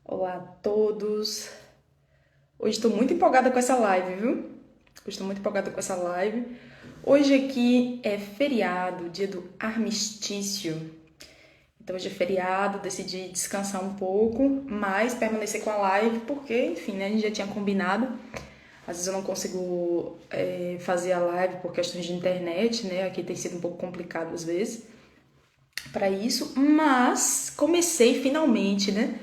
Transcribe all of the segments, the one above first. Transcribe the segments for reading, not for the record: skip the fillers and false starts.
Olá a todos. Hoje estou muito empolgada com essa live, viu? Hoje estou muito empolgada com essa live. Hoje aqui é feriado, dia do armistício. Então hoje é feriado, decidi descansar um pouco, mas permanecer com a live porque, enfim, né, a gente já tinha combinado. Às vezes eu não consigo fazer a live por questões de internet, né? Aqui tem sido um pouco complicado às vezes para isso, mas comecei finalmente, né?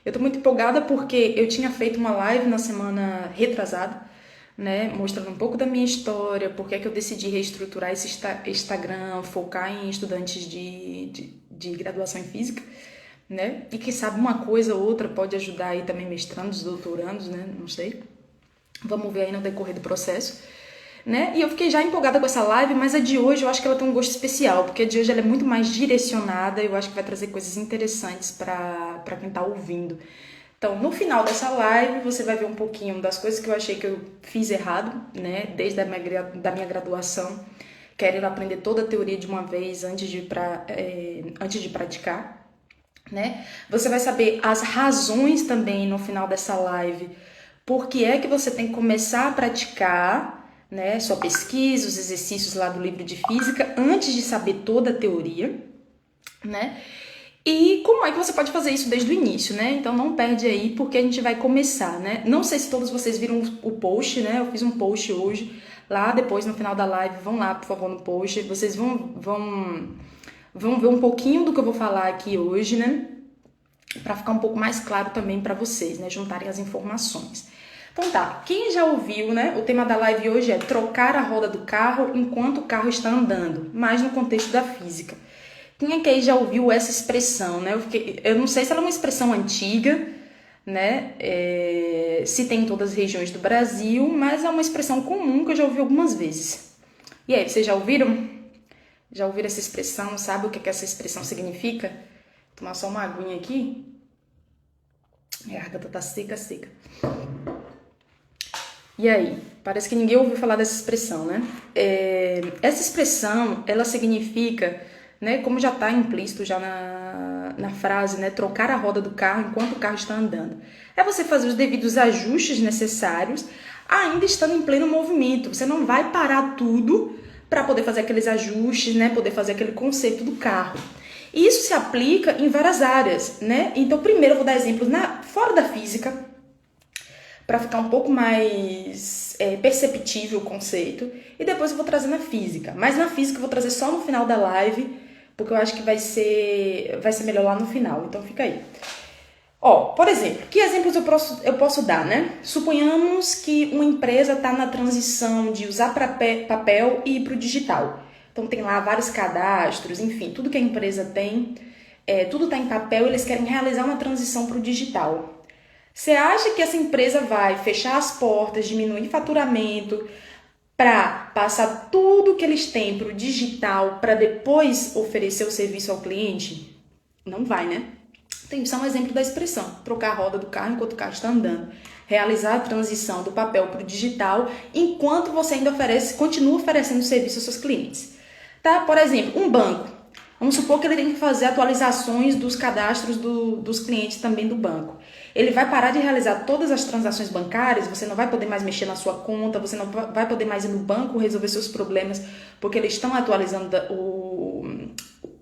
Eu tô muito empolgada porque eu tinha feito uma live na semana retrasada, né, mostrando um pouco da minha história, porque é que eu decidi reestruturar esse Instagram, focar em estudantes de graduação em física, né, e que sabe uma coisa ou outra pode ajudar aí também mestrandos, doutorandos, né, não sei. Vamos ver aí no decorrer do processo. Né? E eu fiquei já empolgada com essa live, mas a de hoje eu acho que ela tem um gosto especial, porque a de hoje ela é muito mais direcionada, eu acho que vai trazer coisas interessantes para quem está ouvindo. Então, no final dessa live, você vai ver um pouquinho das coisas que eu achei que eu fiz errado, né? Desde da minha graduação, querendo aprender toda a teoria de uma vez antes de praticar, né? Você vai saber as razões também no final dessa live, por que é que você tem que começar a praticar, né, sua pesquisa, os exercícios lá do livro de física, antes de saber toda a teoria, né? E como é que você pode fazer isso desde o início, né? Então não perde aí, porque a gente vai começar, né? Não sei se todos vocês viram o post, né? Eu fiz um post hoje, lá depois no final da live, vão lá, por favor, no post, vocês vão ver um pouquinho do que eu vou falar aqui hoje, né? Para ficar um pouco mais claro também para vocês, né? Juntarem as informações. Então tá, quem já ouviu, né? O tema da live hoje é trocar a roda do carro enquanto o carro está andando, mais no contexto da física. Quem é que aí já ouviu essa expressão, né? Eu não sei se ela é uma expressão antiga, né? Se tem em todas as regiões do Brasil, mas é uma expressão comum que eu já ouvi algumas vezes. E aí, vocês já ouviram? Já ouviram essa expressão? Sabe o que essa expressão significa? Vou tomar só uma aguinha aqui. A garganta tá seca, seca. E aí? Parece que ninguém ouviu falar dessa expressão, né? Essa expressão, ela significa, né, como já está implícito já na frase, né, trocar a roda do carro enquanto o carro está andando. É você fazer os devidos ajustes necessários, ainda estando em pleno movimento. Você não vai parar tudo para poder fazer aqueles ajustes, né, poder fazer aquele conceito do carro. E isso se aplica em várias áreas, né? Então, primeiro eu vou dar exemplos fora da física, para ficar um pouco mais perceptível o conceito, e depois eu vou trazer na física. Mas na física eu vou trazer só no final da live, porque eu acho que vai ser melhor lá no final, então fica aí. Ó, por exemplo, que exemplos eu posso dar, né? Suponhamos que uma empresa está na transição de usar papel e ir para o digital. Então tem lá vários cadastros, enfim, tudo que a empresa tem, tudo está em papel, eles querem realizar uma transição para o digital. Você acha que essa empresa vai fechar as portas, diminuir faturamento para passar tudo que eles têm para o digital para depois oferecer o serviço ao cliente? Não vai, né? Tem só um exemplo da expressão: trocar a roda do carro enquanto o carro está andando. Realizar a transição do papel para o digital enquanto você ainda continua oferecendo serviço aos seus clientes. Tá? Por exemplo, um banco. Vamos supor que ele tem que fazer atualizações dos cadastros dos clientes também do banco. Ele vai parar de realizar todas as transações bancárias, você não vai poder mais mexer na sua conta, você não vai poder mais ir no banco resolver seus problemas, porque eles estão atualizando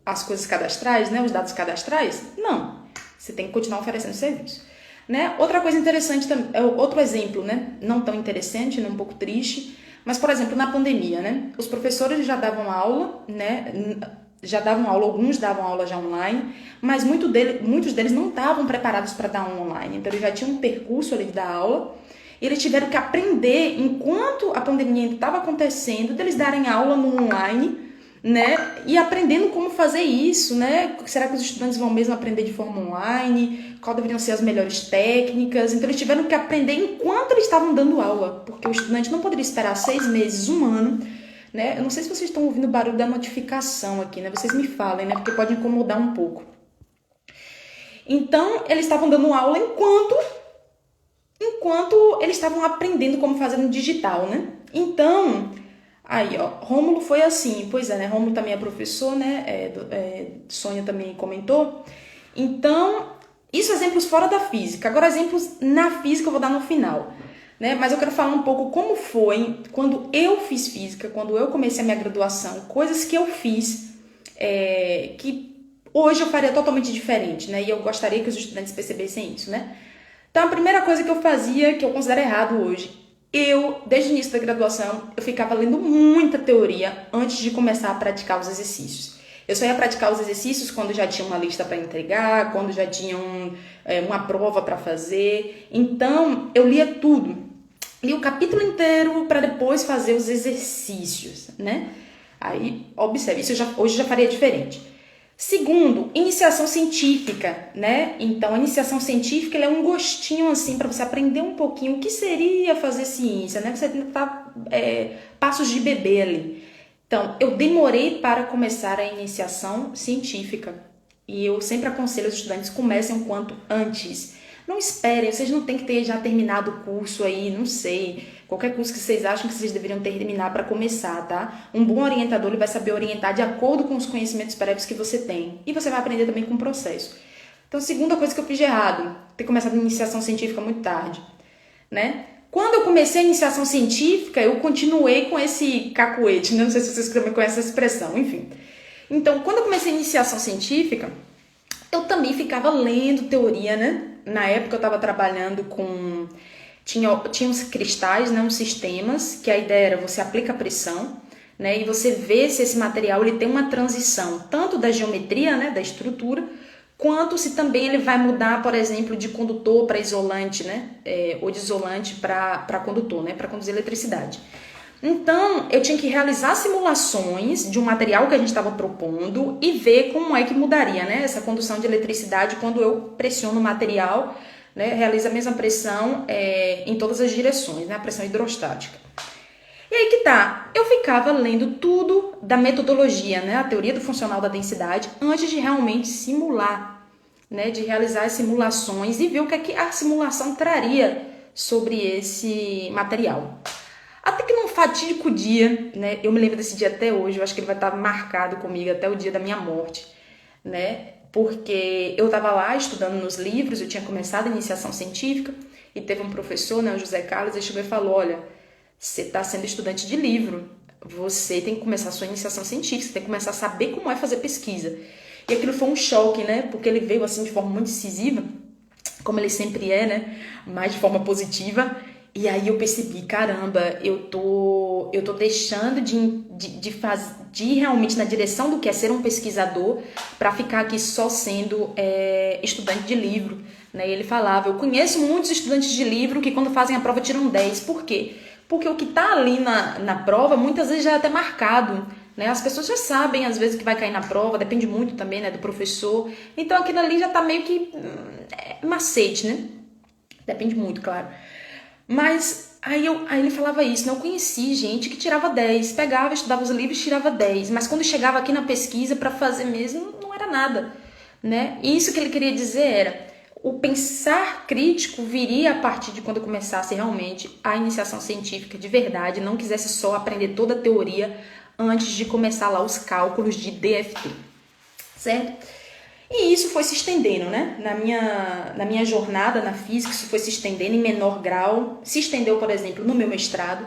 as coisas cadastrais, né, os dados cadastrais? Não, você tem que continuar oferecendo serviço. Né? Outra coisa interessante, outro exemplo, né, não tão interessante, né, um pouco triste, mas, por exemplo, na pandemia, né, os professores já davam aula, né, alguns davam aula já online, mas muitos deles não estavam preparados para dar um online. Então, eles já tinham um percurso ali da aula e eles tiveram que aprender, enquanto a pandemia ainda estava acontecendo, deles darem aula no online, né? E aprendendo como fazer isso, né? Será que os estudantes vão mesmo aprender de forma online? Quais deveriam ser as melhores técnicas? Então, eles tiveram que aprender enquanto eles estavam dando aula, porque o estudante não poderia esperar 6 meses, um ano, né? Eu não sei se vocês estão ouvindo o barulho da notificação aqui, né? Vocês me falem, né? Porque pode incomodar um pouco. Então, eles estavam dando aula enquanto eles estavam aprendendo como fazer no digital, né? Então, aí, ó, Rômulo foi assim, pois é, né? Rômulo também é professor, né? Sônia também comentou. Então, Isso exemplos fora da física. Agora exemplos na física eu vou dar no final, né? Mas eu quero falar um pouco como foi quando eu fiz física, quando eu comecei a minha graduação, coisas que eu fiz que hoje eu faria totalmente diferente, né? E eu gostaria que os estudantes percebessem isso, né? Então, a primeira coisa que eu fazia, que eu considero errado hoje, desde o início da graduação, eu ficava lendo muita teoria antes de começar a praticar os exercícios. Eu só ia praticar os exercícios quando já tinha uma lista para entregar, quando já tinha uma prova para fazer. Então, eu lia tudo. Li o capítulo inteiro para depois fazer os exercícios, né? Aí, observe, hoje já faria diferente. Segundo, iniciação científica, né? Então, a iniciação científica é um gostinho, assim, para você aprender um pouquinho o que seria fazer ciência, né? Você tentar passos de bebê ali. Então, eu demorei para começar a iniciação científica. E eu sempre aconselho os estudantes, comecem o quanto antes. Não esperem, vocês não têm que ter já terminado o curso aí, não sei. Qualquer curso que vocês acham que vocês deveriam terminar para começar, tá? Um bom orientador, ele vai saber orientar de acordo com os conhecimentos prévios que você tem. E você vai aprender também com o processo. Então, segunda coisa que eu fiz de errado, ter começado a iniciação científica muito tarde, né? Quando eu comecei a iniciação científica, eu continuei com esse cacuete, né? Não sei se vocês também conhecem essa expressão, enfim. Então, quando eu comecei a iniciação científica, eu também ficava lendo teoria, né? Na época eu estava trabalhando com... Tinha uns cristais, né? Uns sistemas, que a ideia era você aplica pressão, né? E você vê se esse material ele tem uma transição, tanto da geometria, né? Da estrutura, quanto se também ele vai mudar, por exemplo, de condutor para isolante, né? Ou de isolante para condutor, né? Para conduzir eletricidade. Então, eu tinha que realizar simulações de um material que a gente estava propondo e ver como é que mudaria, né? Essa condução de eletricidade quando eu pressiono o material, né? Realiza a mesma pressão em todas as direções, né? A pressão hidrostática. E aí que tá, eu ficava lendo tudo da metodologia, né? A teoria do funcional da densidade, antes de realmente simular, né? De realizar as simulações e ver o que é que a simulação traria sobre esse material. Até que num fatídico dia, né? Eu me lembro desse dia até hoje, eu acho que ele vai estar marcado comigo até o dia da minha morte, né? Porque eu estava lá estudando nos livros, eu tinha começado a iniciação científica e teve um professor, né, o José Carlos, ele chegou e falou, olha, você está sendo estudante de livro, você tem que começar a sua iniciação científica, você tem que começar a saber como é fazer pesquisa. E aquilo foi um choque, né? Porque ele veio assim de forma muito decisiva, como ele sempre é, né? Mas de forma positiva. E aí eu percebi, caramba, eu tô deixando de ir realmente na direção do que é ser um pesquisador para ficar aqui só sendo estudante de livro, né? E ele falava, eu conheço muitos estudantes de livro que quando fazem a prova tiram 10. Por quê? Porque o que tá ali na prova muitas vezes já é até marcado, né? As pessoas já sabem às vezes o que vai cair na prova, depende muito também, né, do professor. Então aquilo ali já tá meio que macete, né? Depende muito, claro. Mas aí ele falava isso, né? Eu conheci gente que tirava 10, pegava, estudava os livros e tirava 10, mas quando chegava aqui na pesquisa para fazer mesmo, não era nada, né? E isso que ele queria dizer era, o pensar crítico viria a partir de quando começasse realmente a iniciação científica de verdade, não quisesse só aprender toda a teoria antes de começar lá os cálculos de DFT, certo? E isso foi se estendendo, né? Na minha jornada na física, isso foi se estendendo em menor grau. Se estendeu, por exemplo, no meu mestrado.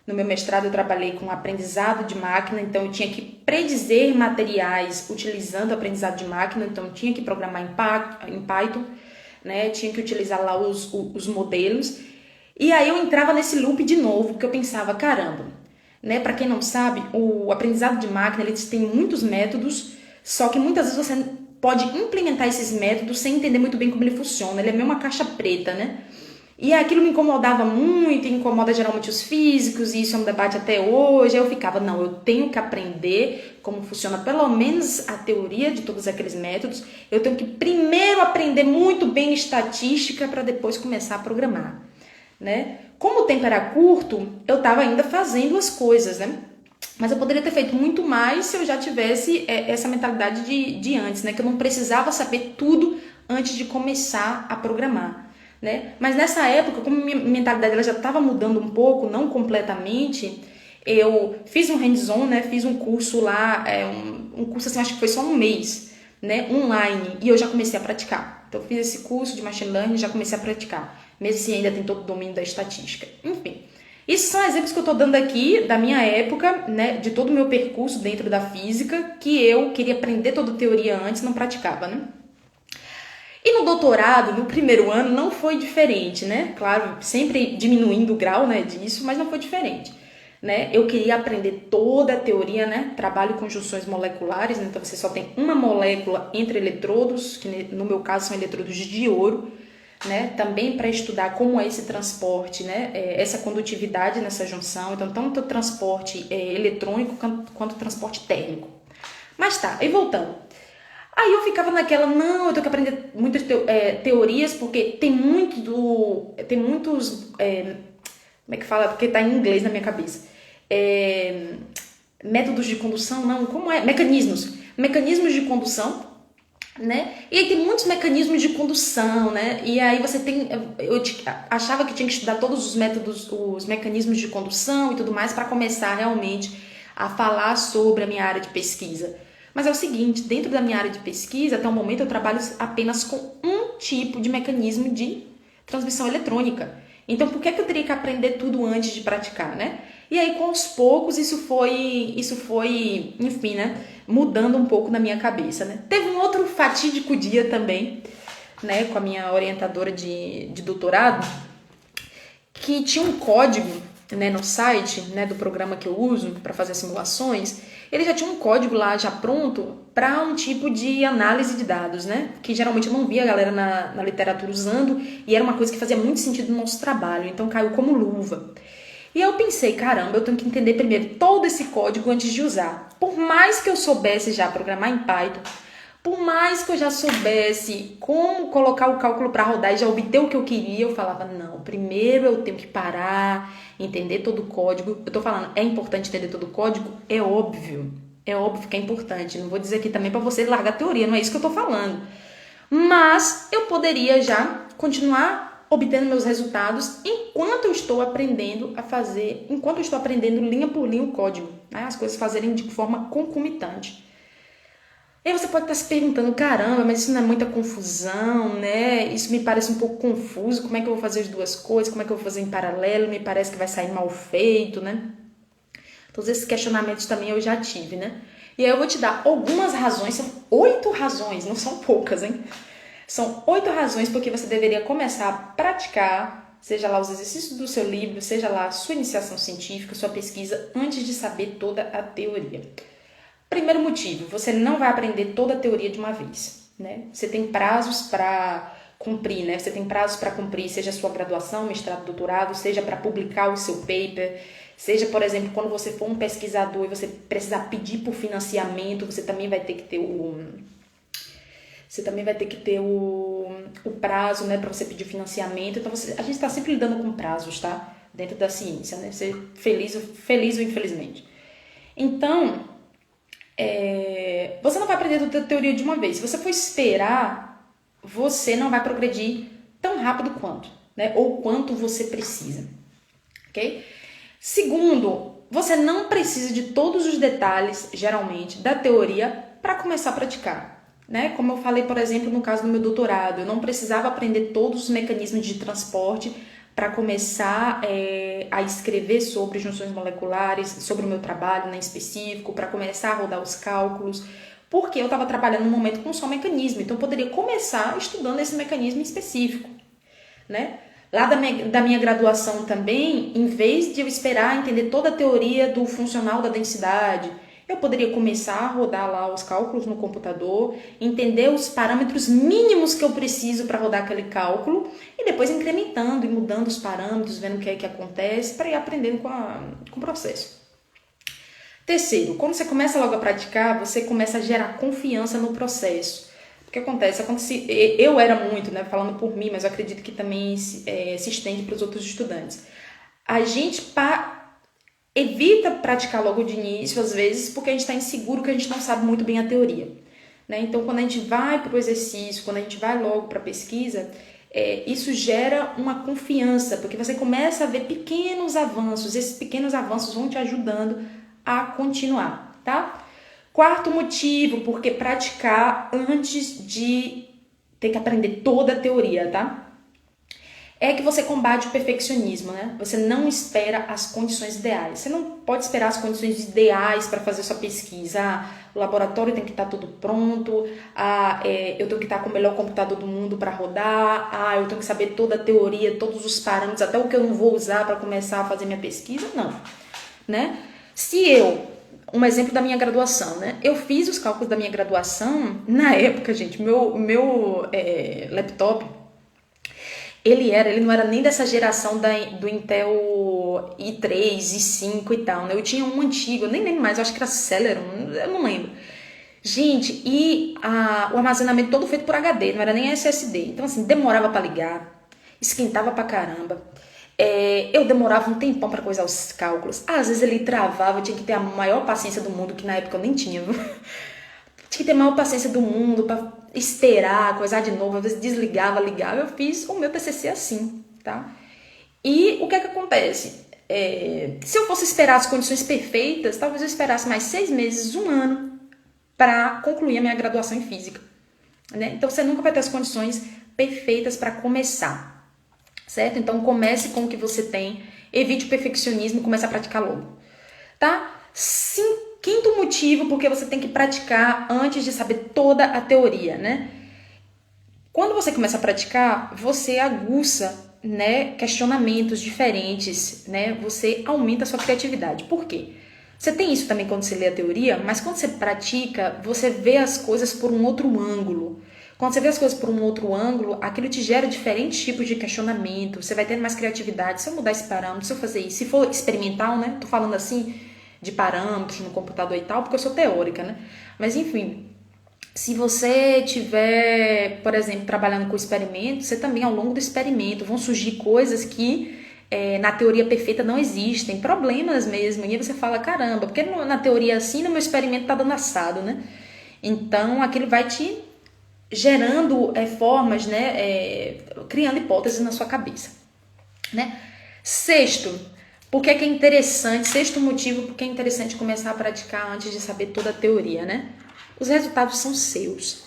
No meu mestrado eu trabalhei com aprendizado de máquina, então eu tinha que predizer materiais utilizando aprendizado de máquina, então eu tinha que programar em Python, né? Tinha que utilizar lá os modelos. E aí eu entrava nesse loop de novo, porque eu pensava, caramba, né? Para quem não sabe, o aprendizado de máquina, ele tem muitos métodos, só que muitas vezes você pode implementar esses métodos sem entender muito bem como ele funciona. Ele é meio uma caixa preta, né? E aquilo me incomodava muito, incomoda geralmente os físicos, e isso é um debate até hoje. Aí eu ficava, não, eu tenho que aprender como funciona pelo menos a teoria de todos aqueles métodos. Eu tenho que primeiro aprender muito bem estatística para depois começar a programar, né? Como o tempo era curto, eu estava ainda fazendo as coisas, né? Mas eu poderia ter feito muito mais se eu já tivesse essa mentalidade de antes, né? Que eu não precisava saber tudo antes de começar a programar, né? Mas nessa época, como minha mentalidade ela já estava mudando um pouco, não completamente, eu fiz um hands-on, né? Fiz um curso lá, um curso assim, acho que foi só um mês, né? Online, e eu já comecei a praticar. Então eu fiz esse curso de Machine Learning e já comecei a praticar, mesmo assim ainda tem todo o domínio da estatística. Enfim, esses são exemplos que eu estou dando aqui da minha época, né, de todo o meu percurso dentro da física, que eu queria aprender toda a teoria antes, não praticava, né? E no doutorado, no primeiro ano, não foi diferente, né? Claro, sempre diminuindo o grau, né, disso, mas não foi diferente. Né? Eu queria aprender toda a teoria, né? Trabalho com junções moleculares, então você só tem uma molécula entre eletrodos, que no meu caso são eletrodos de ouro, né? Também para estudar como é esse transporte, né? Essa condutividade nessa junção, então tanto o transporte eletrônico quanto o transporte térmico. Mas tá, e voltando. Aí eu ficava naquela, não, eu tenho que aprender muitas teorias, porque tem muitos, como é que fala? Porque tá em inglês na minha cabeça. Métodos de condução, não, como é? Mecanismos de condução, né? E aí tem muitos mecanismos de condução, né? E aí você tem, achava que tinha que estudar todos os métodos, os mecanismos de condução e tudo mais para começar realmente a falar sobre a minha área de pesquisa. Mas é o seguinte, dentro da minha área de pesquisa, até o momento eu trabalho apenas com um tipo de mecanismo de transmissão eletrônica. Então, por que eu teria que aprender tudo antes de praticar, né? E aí, com os poucos, isso foi, enfim, né? Mudando um pouco na minha cabeça, né? Teve um outro fatídico dia também, né? Com a minha orientadora de doutorado, que tinha um código, né, no site, né, do programa que eu uso para fazer simulações. Ele já tinha um código lá já pronto para um tipo de análise de dados, né? Que geralmente eu não via a galera na literatura usando e era uma coisa que fazia muito sentido no nosso trabalho, então caiu como luva. E eu pensei, caramba, eu tenho que entender primeiro todo esse código antes de usar. Por mais que eu soubesse já programar em Python, por mais que eu já soubesse como colocar o cálculo para rodar e já obter o que eu queria, eu falava, não, primeiro eu tenho que parar, entender todo o código. Eu tô falando, é importante entender todo o código? É óbvio que é importante. Não vou dizer aqui também para você largar a teoria, não é isso que eu tô falando. Mas eu poderia já continuar obtendo meus resultados enquanto eu estou aprendendo a fazer, enquanto eu estou aprendendo linha por linha o código, né? As coisas fazerem de forma concomitante. E aí você pode estar se perguntando, caramba, mas isso não é muita confusão, né? Isso me parece um pouco confuso, como é que eu vou fazer as duas coisas, como é que eu vou fazer em paralelo, me parece que vai sair mal feito, né? Todos esses questionamentos também eu já tive, né? E aí eu vou te dar algumas razões, são 8 razões, não são poucas, hein? São 8 razões porque você deveria começar a praticar, seja lá os exercícios do seu livro, seja lá a sua iniciação científica, sua pesquisa, antes de saber toda a teoria. Primeiro motivo, você não vai aprender toda a teoria de uma vez, né? Você tem prazos para cumprir, né? Você tem prazos para cumprir, seja a sua graduação, mestrado, doutorado, seja para publicar o seu paper, seja, por exemplo, quando você for um pesquisador e você precisar pedir por financiamento, você também vai ter que ter o prazo, né, para você pedir financiamento. Então, a gente está sempre lidando com prazos, tá? Dentro da ciência, né? Ser feliz ou infelizmente. Então, você não vai aprender toda a teoria de uma vez. Se você for esperar, você não vai progredir tão rápido quanto, né? Ou quanto você precisa, ok? Segundo, você não precisa de todos os detalhes, geralmente, da teoria para começar a praticar, né? Como eu falei, por exemplo, no caso do meu doutorado, eu não precisava aprender todos os mecanismos de transporte para começar a escrever sobre junções moleculares, sobre o meu trabalho, né, em específico, para começar a rodar os cálculos, porque eu estava trabalhando no momento com só mecanismo, então eu poderia começar estudando esse mecanismo específico, né? Lá da minha graduação também, em vez de eu esperar entender toda a teoria do funcional da densidade, eu poderia começar a rodar lá os cálculos no computador, entender os parâmetros mínimos que eu preciso para rodar aquele cálculo e depois incrementando e mudando os parâmetros, vendo o que é que acontece para ir aprendendo com o processo. Terceiro, quando você começa logo a praticar, você começa a gerar confiança no processo. O que acontece? Eu era muito, né, falando por mim, mas eu acredito que também se estende para os outros estudantes. A gente evita praticar logo de início, às vezes, porque a gente está inseguro, que a gente não sabe muito bem a teoria, né? Então, quando a gente vai para o exercício, quando a gente vai logo para a pesquisa, isso gera uma confiança, porque você começa a ver pequenos avanços, esses pequenos avanços vão te ajudando a continuar, tá? Quarto motivo, porque praticar antes de tem que aprender toda a teoria, tá? É que você combate o perfeccionismo, né? Você não espera as condições ideais. Você não pode esperar as condições ideais para fazer sua pesquisa. O laboratório tem que estar tudo pronto. Eu tenho que estar com o melhor computador do mundo para rodar. Eu tenho que saber toda a teoria, todos os parâmetros, até o que eu não vou usar para começar a fazer minha pesquisa. Não, né? Um exemplo da minha graduação, né? Eu fiz os cálculos da minha graduação, na época, gente, meu laptop, ele não era nem dessa geração do Intel i3, i5 e tal, né? Eu tinha um antigo, eu nem lembro mais, eu acho que era Celeron, eu não lembro. Gente, o armazenamento todo feito por HD, não era nem SSD. Então, assim, demorava pra ligar, esquentava pra caramba. Eu demorava um tempão pra coisar os cálculos. Às vezes ele travava, eu tinha que ter a maior paciência do mundo, que na época eu nem tinha, viu? Tinha que ter a maior paciência do mundo pra esperar, coisar de novo, às vezes desligava, ligava. Eu fiz o meu TCC assim, tá? E o que é que acontece? Se eu fosse esperar as condições perfeitas, talvez eu esperasse mais 6 meses, 1 ano, para concluir a minha graduação em física, né? Então você nunca vai ter as condições perfeitas para começar, certo? Então comece com o que você tem, evite o perfeccionismo e comece a praticar logo, tá? Quinto motivo porque você tem que praticar antes de saber toda a teoria, né? Quando você começa a praticar, você aguça, né, questionamentos diferentes, né? Você aumenta a sua criatividade. Por quê? Você tem isso também quando você lê a teoria, mas quando você pratica, você vê as coisas por um outro ângulo. Quando você vê as coisas por um outro ângulo, aquilo te gera diferentes tipos de questionamento, você vai tendo mais criatividade. Se eu mudar esse parâmetro, se eu fazer isso, se for experimental, né? Tô falando assim de parâmetros no computador e tal, porque eu sou teórica, né? Mas enfim, se você tiver, por exemplo, trabalhando com experimento, você também ao longo do experimento vão surgir coisas que na teoria perfeita não existem, problemas mesmo, e aí você fala, caramba, porque na teoria assim, no meu experimento tá dando assado, né? Então aquilo vai te gerando formas, né? Criando hipóteses na sua cabeça, né? Sexto motivo porque é interessante começar a praticar antes de saber toda a teoria, né? Os resultados são seus.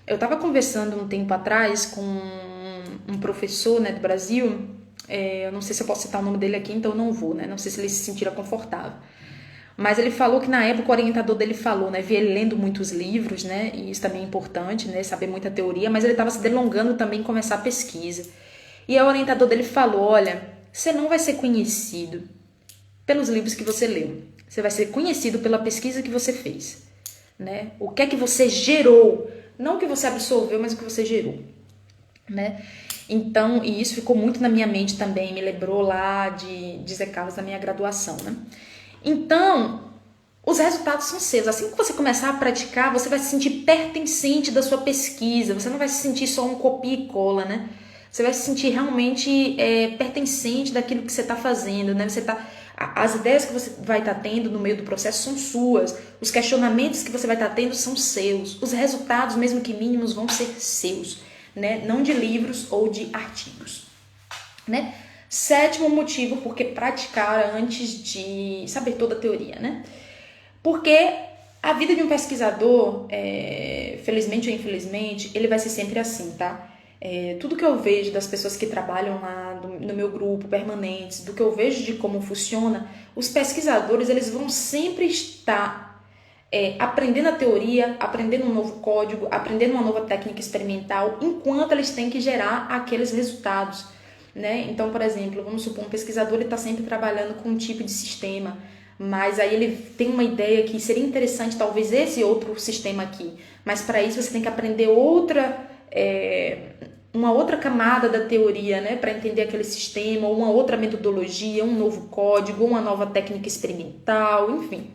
Eu estava conversando um tempo atrás com um professor, né, do Brasil, eu não sei se eu posso citar o nome dele aqui, então eu não vou, né? Não sei se ele se sentirá confortável. Mas ele falou que na época o orientador dele falou, né? Vi ele lendo muitos livros, né? E isso também é importante, né? Saber muita teoria, mas ele estava se delongando também em começar a pesquisa. E o orientador dele falou, olha, você não vai ser conhecido pelos livros que você leu. Você vai ser conhecido pela pesquisa que você fez, né? O que é que você gerou, não o que você absorveu, mas o que você gerou, né? Então, e isso ficou muito na minha mente também, me lembrou lá de Zé Carlos da minha graduação, né? Então, os resultados são seus. Assim que você começar a praticar, você vai se sentir pertencente da sua pesquisa, você não vai se sentir só um copia e cola, né? Você vai se sentir realmente pertencente daquilo que você está fazendo, né? As ideias que você vai estar tendo no meio do processo são suas. Os questionamentos que você vai estar tendo são seus. Os resultados, mesmo que mínimos, vão ser seus, né? Não de livros ou de artigos, né? Sétimo motivo porque praticar antes de saber toda a teoria, né? Porque a vida de um pesquisador, felizmente ou infelizmente, ele vai ser sempre assim, tá? Tudo que eu vejo das pessoas que trabalham lá no meu grupo, permanentes, do que eu vejo de como funciona, os pesquisadores eles vão sempre estar aprendendo a teoria, aprendendo um novo código, aprendendo uma nova técnica experimental, enquanto eles têm que gerar aqueles resultados, né? Então, por exemplo, vamos supor, um pesquisador está sempre trabalhando com um tipo de sistema, mas aí ele tem uma ideia que seria interessante talvez esse outro sistema aqui, mas para isso você tem que aprender uma outra camada da teoria, né, para entender aquele sistema, ou uma outra metodologia, um novo código, uma nova técnica experimental, enfim.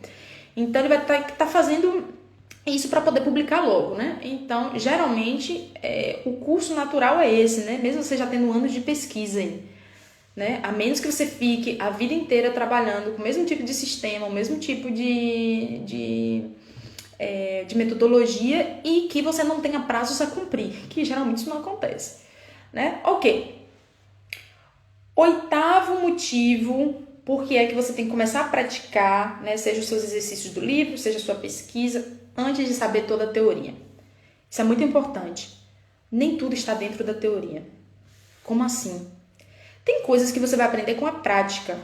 Então ele vai estar fazendo isso para poder publicar logo, né? Então, geralmente, o curso natural é esse, né? Mesmo você já tendo anos de pesquisa aí, né? A menos que você fique a vida inteira trabalhando com o mesmo tipo de sistema, o mesmo tipo de metodologia e que você não tenha prazos a cumprir, que geralmente isso não acontece, né? Ok. Oitavo motivo por que é que você tem que começar a praticar, né? Seja os seus exercícios do livro, seja a sua pesquisa, antes de saber toda a teoria. Isso é muito importante. Nem tudo está dentro da teoria. Como assim? Tem coisas que você vai aprender com a prática,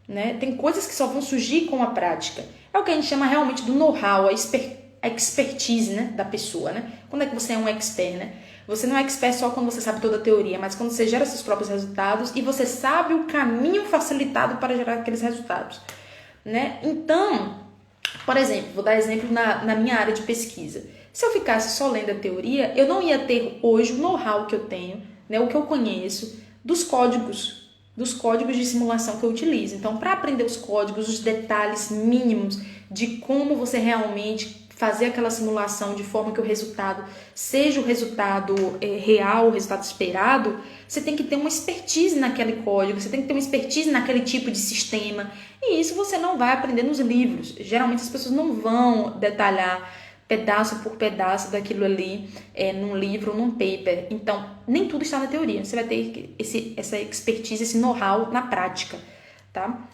né? Tem coisas que só vão surgir com a prática. É o que a gente chama realmente do know-how, a expertise, né, da pessoa, né? Quando é que você é um expert, né? Você não é expert só quando você sabe toda a teoria, mas quando você gera seus próprios resultados e você sabe o caminho facilitado para gerar aqueles resultados, né? Então, por exemplo, vou dar exemplo na minha área de pesquisa. Se eu ficasse só lendo a teoria, eu não ia ter hoje o know-how que eu tenho, né, o que eu conheço dos códigos de simulação que eu utilizo. Então, para aprender os códigos, os detalhes mínimos de como você realmente fazer aquela simulação de forma que o resultado seja o resultado real, o resultado esperado, você tem que ter uma expertise naquele código, você tem que ter uma expertise naquele tipo de sistema. E isso você não vai aprender nos livros. Geralmente as pessoas não vão detalhar pedaço por pedaço daquilo ali num livro ou num paper. Então, nem tudo está na teoria. Você vai ter essa expertise, esse know-how na prática, tá?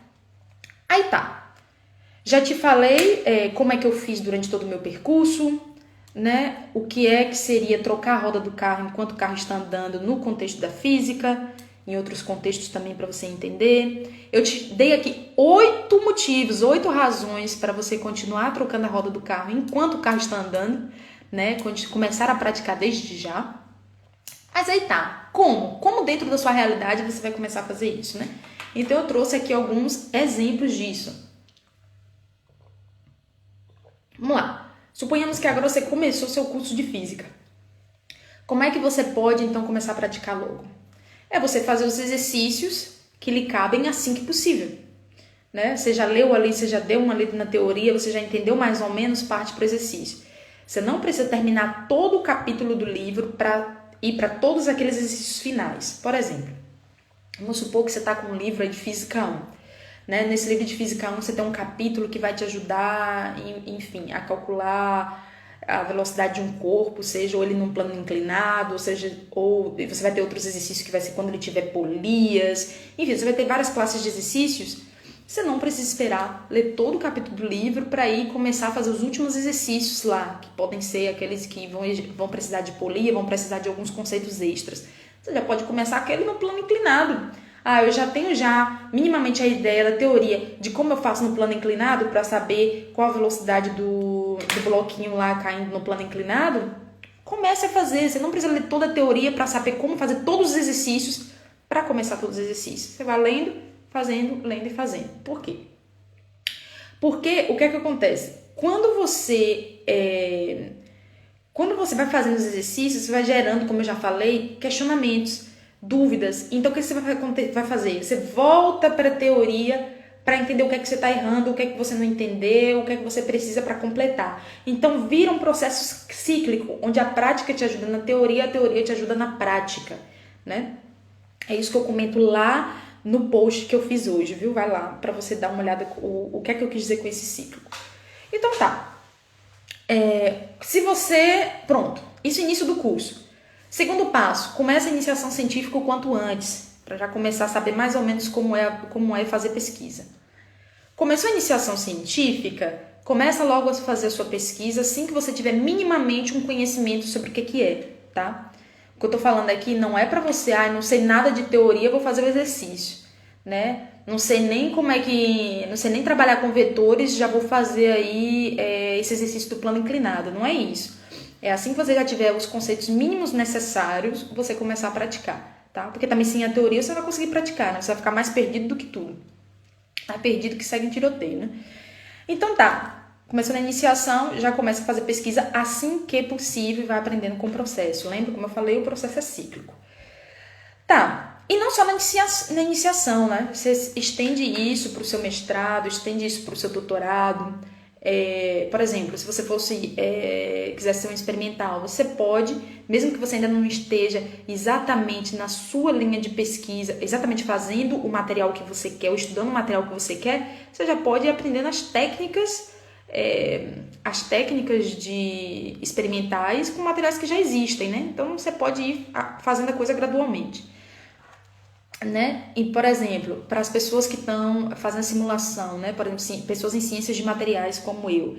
Aí tá. Já te falei como é que eu fiz durante todo o meu percurso, né? O que é que seria trocar a roda do carro enquanto o carro está andando no contexto da física, em outros contextos também para você entender. Eu te dei aqui 8 motivos, 8 razões para você continuar trocando a roda do carro enquanto o carro está andando, né? Começar a praticar desde já. Mas aí tá, como? Como dentro da sua realidade você vai começar a fazer isso, né? Então eu trouxe aqui alguns exemplos disso. Vamos lá. Suponhamos que agora você começou seu curso de física. Como é que você pode, então, começar a praticar logo? É você fazer os exercícios que lhe cabem assim que possível, né? Você já leu ali, você já deu uma lida na teoria, você já entendeu mais ou menos parte para o exercício. Você não precisa terminar todo o capítulo do livro para ir para todos aqueles exercícios finais. Por exemplo, vamos supor que você está com um livro aí de Física 1. Né? Nesse livro de Física 1 você tem um capítulo que vai te ajudar, enfim, a calcular a velocidade de um corpo, seja ou ele num plano inclinado, ou você vai ter outros exercícios que vai ser quando ele tiver polias, enfim, você vai ter várias classes de exercícios. Você não precisa esperar ler todo o capítulo do livro para ir começar a fazer os últimos exercícios lá, que podem ser aqueles que vão precisar de polia, vão precisar de alguns conceitos extras. Você já pode começar aquele no plano inclinado. Eu já tenho minimamente a ideia da teoria de como eu faço no plano inclinado para saber qual a velocidade do bloquinho lá caindo no plano inclinado. Comece a fazer. Você não precisa ler toda a teoria para saber como fazer todos os exercícios para começar todos os exercícios. Você vai lendo, fazendo, lendo e fazendo. Por quê? Porque o que é que acontece? Quando você vai fazendo os exercícios, você vai gerando, como eu já falei, questionamentos, dúvidas. Então, o que você vai fazer? Você volta para a teoria para entender o que é que você está errando, o que é que você não entendeu, o que é que você precisa para completar. Então, vira um processo cíclico, onde a prática te ajuda na teoria, a teoria te ajuda na prática, né? É isso que eu comento lá no post que eu fiz hoje, viu? Vai lá para você dar uma olhada o que é que eu quis dizer com esse ciclo. Então, tá. Se você... Pronto. Isso é início do curso. Segundo passo, comece a iniciação científica o quanto antes, para já começar a saber mais ou menos como é fazer pesquisa. Começou a iniciação científica, começa logo a fazer a sua pesquisa assim que você tiver minimamente um conhecimento sobre o que é, tá? O que eu tô falando aqui não é para você, não sei nada de teoria, vou fazer o exercício, né? Não sei nem não sei nem trabalhar com vetores, já vou fazer aí esse exercício do plano inclinado, não é isso. É assim que você já tiver os conceitos mínimos necessários, você começar a praticar, tá? Porque também sem a teoria você não vai conseguir praticar, né? Você vai ficar mais perdido do que tudo. Tá perdido que segue um tiroteio, né? Então tá, começou na iniciação, já começa a fazer pesquisa assim que possível e vai aprendendo com o processo. Lembra, como eu falei, o processo é cíclico. Tá, e não só na iniciação, né? Você estende isso para o seu mestrado, estende isso para o seu doutorado. Por exemplo, se você quisesse ser um experimental, você pode, mesmo que você ainda não esteja exatamente na sua linha de pesquisa, exatamente fazendo o material que você quer, ou estudando o material que você quer, você já pode ir aprendendo as técnicas de experimentais com materiais que já existem, né? Então você pode ir fazendo a coisa gradualmente, né? E, por exemplo, para as pessoas que estão fazendo simulação, né? Por exemplo, pessoas em ciências de materiais como eu,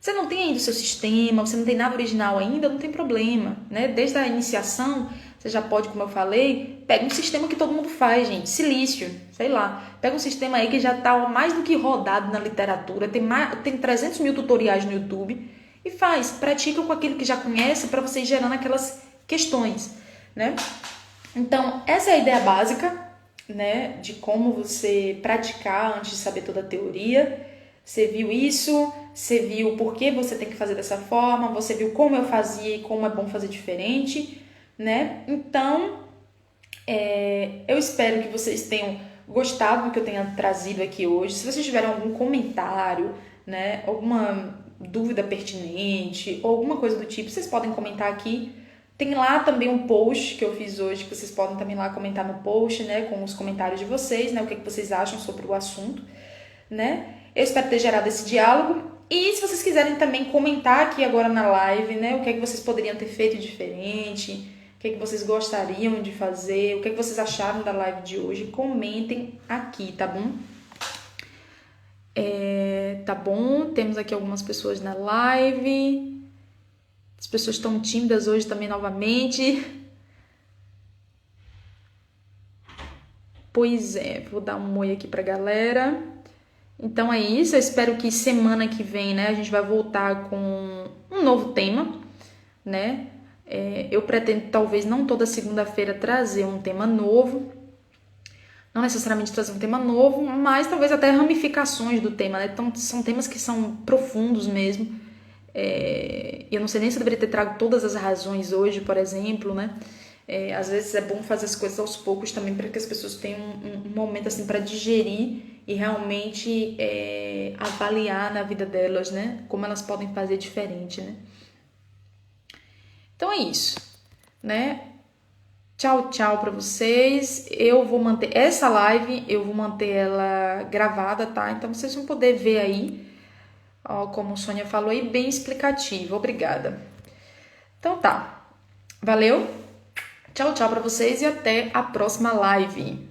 Você não tem ainda o seu sistema, você não tem nada original ainda, não tem problema, né? Desde a iniciação, você já pode, como eu falei, pega um sistema que todo mundo faz, gente, silício, sei lá. Pega um sistema aí que já tá mais do que rodado na literatura, tem 300 mil tutoriais no YouTube e pratica com aquilo que já conhece para você ir gerando aquelas questões, né? Então, essa é a ideia básica, né, de como você praticar antes de saber toda a teoria. Você viu isso, você viu por que você tem que fazer dessa forma, você viu como eu fazia e como é bom fazer diferente, né? Então, eu espero que vocês tenham gostado do que eu tenha trazido aqui hoje. Se vocês tiverem algum comentário, né, alguma dúvida pertinente ou alguma coisa do tipo, vocês podem comentar aqui. Tem lá também um post que eu fiz hoje, que vocês podem também lá comentar no post, né, com os comentários de vocês, né, o que vocês acham sobre o assunto, né? Eu espero ter gerado esse diálogo. E se vocês quiserem também comentar aqui agora na live, né, o que vocês poderiam ter feito diferente, o que vocês gostariam de fazer, o que vocês acharam da live de hoje, comentem aqui, tá bom? Tá bom, temos aqui algumas pessoas na live. As pessoas estão tímidas hoje também novamente. Pois é, vou dar um oi aqui pra galera. Então é isso, eu espero que semana que vem, né, a gente vai voltar com um novo tema, né? Eu pretendo talvez não toda segunda-feira trazer um tema novo, não necessariamente trazer um tema novo, mas talvez até ramificações do tema, né? Então são temas que são profundos mesmo. Eu não sei nem se eu deveria ter trago todas as razões hoje, por exemplo, né? Às vezes é bom fazer as coisas aos poucos também para que as pessoas tenham um momento assim para digerir e realmente avaliar na vida delas, né? Como elas podem fazer diferente, né? Então é isso, né? Tchau, tchau para vocês. Eu vou manter essa live, eu vou manter ela gravada, tá? Então vocês vão poder ver aí, ó, como a Sônia falou aí, bem explicativo. Obrigada. Então tá. Valeu. Tchau, tchau para vocês e até a próxima live.